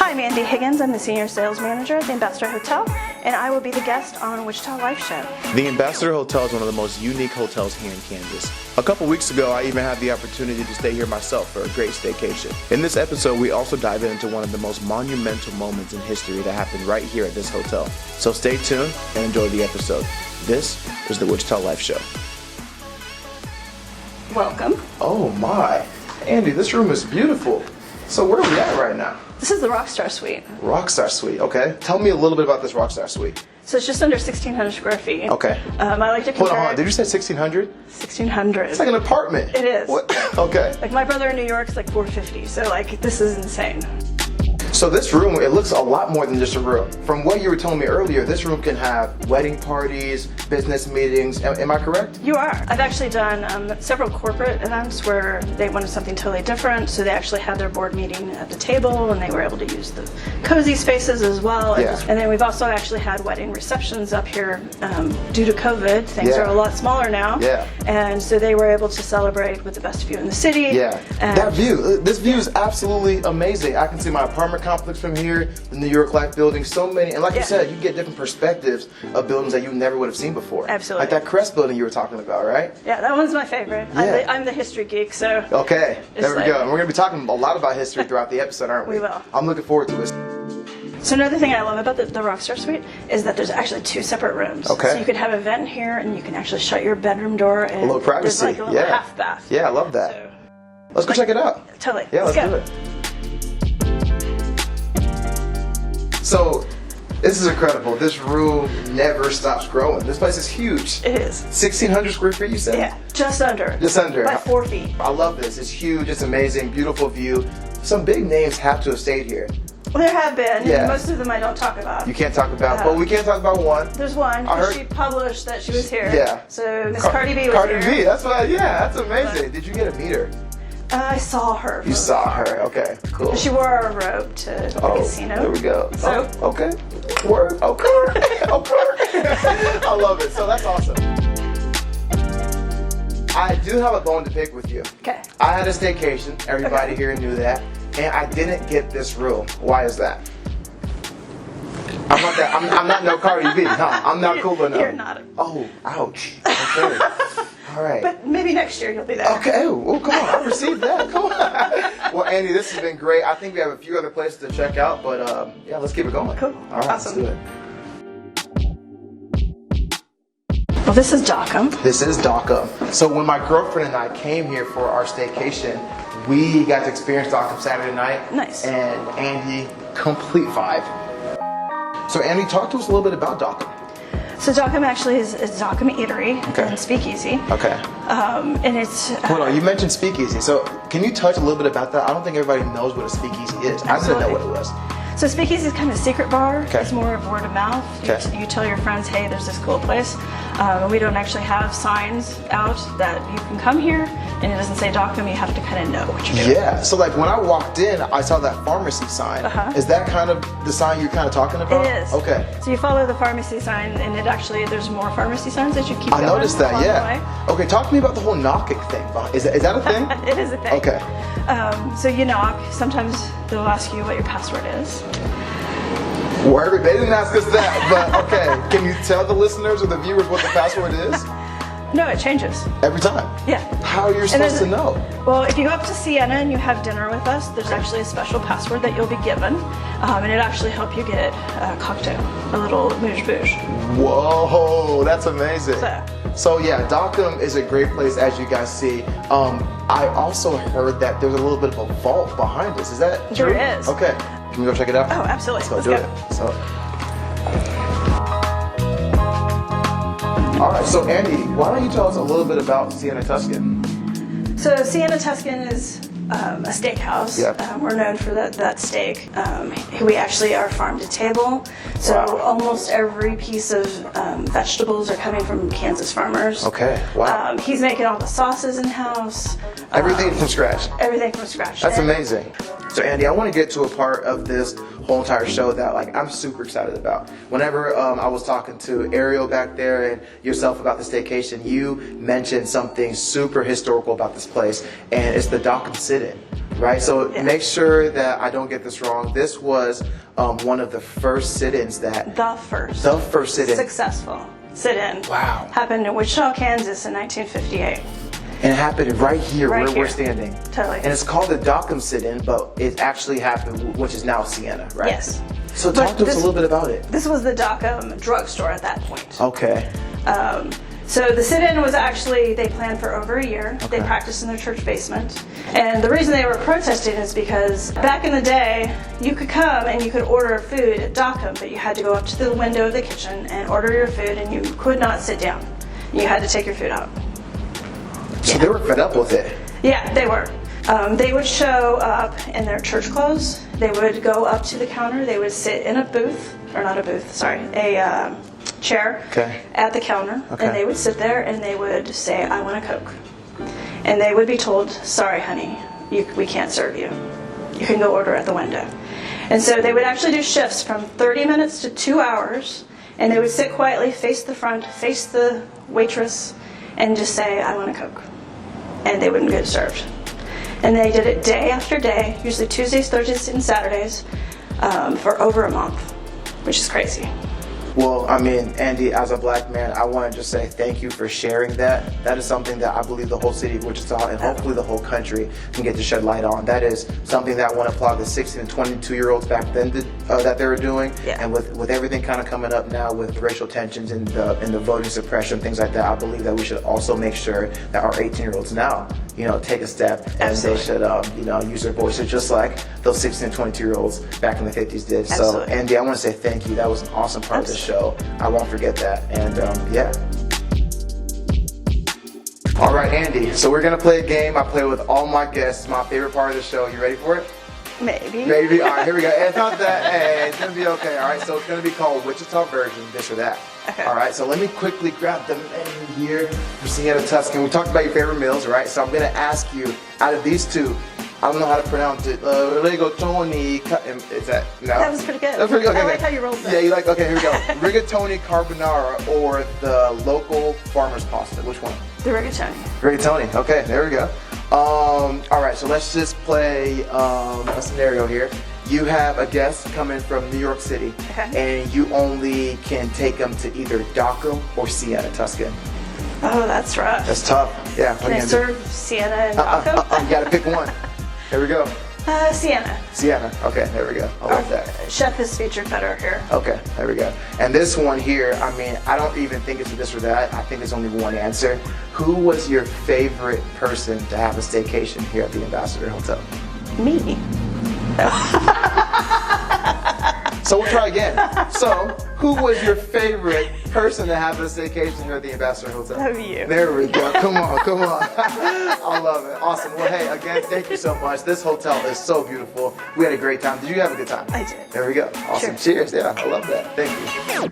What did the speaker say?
Hi, I'm Andy Higgins. I'm the Senior Sales Manager at the Ambassador Hotel, and I will be the guest on Wichita Life Show. The Ambassador Hotel is one of the most unique hotels here in Kansas. A couple weeks ago, I even had the opportunity to stay here myself for a great staycation. In this episode, we also dive into one of the most monumental moments in history that happened right here at this hotel. So stay tuned and enjoy the episode. This is the Wichita Life Show. Welcome. Oh my. Andy, this room is beautiful. So where are we at right now? This is the Rockstar Suite. Rockstar Suite, okay. Tell me a little bit about this Rockstar Suite. So it's just under 1,600 square feet. Okay. I like to compare. Hold on, did you say 1,600? 1,600. It's like an apartment. It is. What? Okay. Like my brother in New York's like 450, so like this is insane. So this room, it looks a lot more than just a room. From what you were telling me earlier, this room can have wedding parties, business meetings. Am I correct? You are. I've actually done several corporate events where they wanted something totally different, so they actually had their board meeting at the table and they were able to use the cozy spaces as well. Yeah. And then we've also actually had wedding receptions up here due to COVID. Things are a lot smaller now. Yeah. And so they were able to celebrate with the best view in the city. Yeah. And that view, this view is absolutely amazing. I can see my apartment complex from here, the New York Life building, so many, and like you said, you get different perspectives of buildings that you never would have seen before. Absolutely. Like that Crest building you were talking about, right? Yeah, that one's my favorite. Yeah. I'm the history geek, so. Okay, there we like, go. And we're going to be talking a lot about history throughout the episode, aren't we? We will. I'm looking forward to it. So another thing I love about the Rockstar Suite is that there's actually two separate rooms. Okay. So you could have a vent here, and you can actually shut your bedroom door, and A little privacy. there's like a little half bath. Yeah, I love that. So, Let's go check it out. totally. Yeah, let's go. do it. So, this is incredible. This room never stops growing. This place is huge. It is. 1,600 square feet, you said? Yeah, just under. Just under. By 4 feet. I love this. It's huge. It's amazing. Beautiful view. Some big names have to have stayed here. Well, there have been. Yeah. Most of them I don't talk about. You can't talk about, well, we can't talk about one. There's one, I heard- she published that she was here. Yeah. So Miss Cardi B was Cardi here. B, that's what, yeah, that's amazing. Did you get to meet her? I saw her. You saw her, okay, cool. She wore a robe to the casino. There we go. So. Oh, okay. Word. Okay. Okay. I love it. So that's awesome. I do have a bone to pick with you. Okay. I had a staycation. Everybody here knew that. And I didn't get this room. Why is that? I'm not that. I'm not no Cardi B. No, I'm not cool enough. You're not. Oh, ouch. Okay. All right. But maybe next year you'll be there. Okay. Oh, come on. I received that. Come on. Well, Andy, this has been great. I think we have a few other places to check out, but yeah, let's keep it going. Cool. All right. Awesome. Let's do it. Well, this is Dockham. This is Dockham. So when my girlfriend and I came here for our staycation, we got to experience Dockham Saturday night. Nice. And Andy, complete vibe. So Andy, talk to us a little bit about Dockham. So Dockham actually is Dockham Eatery and Speakeasy. Okay. And it's... Hold on, you mentioned speakeasy. So can you touch a little bit about that? I don't think everybody knows what a speakeasy is. I didn't know what it was. So Speakeasy is kind of a secret bar. Okay. It's more of word of mouth. Okay. You tell your friends, hey, there's this cool place. We don't actually have signs out that you can come here, and it doesn't say Dockham. You have to kind of know what you're doing. Yeah, so like when I walked in, I saw that pharmacy sign. Is that kind of the sign you're kind of talking about? It is. Okay. So you follow the pharmacy sign, and it actually, there's more pharmacy signs as you keep going. I noticed that, along yeah. the way. Okay, talk to me about the whole knocking thing. Is that a thing? It is a thing. Okay. So you knock. Sometimes they'll ask you what your password is. Word, they didn't ask us that, but okay. Can you tell the listeners or the viewers what the password is? No, it changes. Every time? Yeah. How are you supposed to know? Well, if you go up to Siena and you have dinner with us, there's actually a special password that you'll be given, and it actually help you get a cocktail, a little bouge. Whoa, that's amazing. So yeah, Dockham is a great place, as you guys see. I also heard that there's a little bit of a vault behind us. Is that true? There is. Okay. Can we go check it out? Oh, absolutely. Let's go do it. So. All right, so Andy, why don't you tell us a little bit about Siena Tuscan? So Siena Tuscan is a steakhouse. Yep. We're known for that steak. We actually are farm to table, so almost every piece of vegetables are coming from Kansas farmers. Okay, wow. He's making all the sauces in-house. Everything from scratch? Everything from scratch. That's amazing. So Andy, I want to get to a part of this whole entire show that I'm super excited about. Whenever I was talking to Ariel back there and yourself about the staycation, you mentioned something super historical about this place, and it's the Dockham Sit-In. right? So Yeah. make sure that I don't get this wrong. This was one of the first sit-ins that... The first sit-in. successful sit-in. Wow. Happened in Wichita, Kansas in 1958. And it happened right here Right where here. we're standing. Totally. And it's called the Dockham sit-in, but it actually happened, which is now Siena, right? Yes. So But talk to us a this- little bit about it. This was the Dockham drugstore at that point. Okay. So the sit-in was actually, they planned for over a year. They Okay. practiced in their church basement. And the reason they were protesting is because back in the day, you could come and you could order food at Dockham, but you had to go up to the window of the kitchen and order your food, and you could not sit down. You had to take your food out. So they were fed up with it. Yeah, they were. They would show up in their church clothes. They would go up to the counter. They would sit in a booth, or not a booth, sorry, a chair Okay. at the counter. Okay. And they would sit there and they would say, I want a Coke. And they would be told, sorry, honey, we can't serve you. You can go order at the window. And so they would actually do shifts from 30 minutes to 2 hours. And they would sit quietly, face the front, face the waitress, and just say, I want a Coke. And they wouldn't get served. And they did it day after day, usually Tuesdays, Thursdays, and Saturdays, for over a month, which is crazy. Well, I mean, Andy, as a black man, I want to just say thank you for sharing that. That is something that I believe the whole city of Wichita and hopefully the whole country can get to shed light on. That is something that I want to applaud the 16 and 22-year-olds back then that they were doing. Yeah. And with everything kind of coming up now with racial tensions and the voting suppression, things like that, I believe that we should also make sure that our 18-year-olds now, take a step and Absolutely. they should, use their voices just like those 16 and 22-year-olds back in the 50s did. So, Absolutely. Andy, I want to say thank you. That was an awesome part of the show. I won't forget that. And yeah. All right, Andy. So we're gonna play a game. I play with all my guests. My favorite part of the show. You ready for it? Maybe. Maybe. All right, here we go. It's not that. Hey, it's gonna be okay. All right. So it's gonna be called Wichita version, this or that. Okay. All right. So let me quickly grab the menu here for Siena Tuscan. We talked about your favorite meals, right? So I'm gonna ask you, out of these two, I don't know how to pronounce it. Rigatoni. Is that no? That was pretty good. That's pretty good. I Okay, like how you rolled that. Yeah, you like. Okay, here we go. Rigatoni carbonara or the local farmer's pasta. Which one? The rigatoni. Rigatoni. Okay, there we go. All right, so let's just play a scenario here. You have a guest coming from New York City, Okay. and you only can take them to either Dockham or Siena Tuscan. Oh, that's rough. That's tough. Yeah. Can I serve Siena and Dockham? You gotta pick one. Here we go. Siena. Siena. Okay, there we go. I like that. Chef is featured better here. Okay, there we go. And this one here, I mean, I don't even think it's a this or that. I think there's only one answer. Who was your favorite person to have a staycation here at the Ambassador Hotel? Me. So we'll try again. So, who was your favorite person to have a staycation here at the Ambassador Hotel? Oh, you. There we go. Come on, come on. I love it. Awesome. Well, hey, again, thank you so much. This hotel is so beautiful. We had a great time. Did you have a good time? I did. There we go. Awesome. Cheers. Yeah, I love that. Thank you.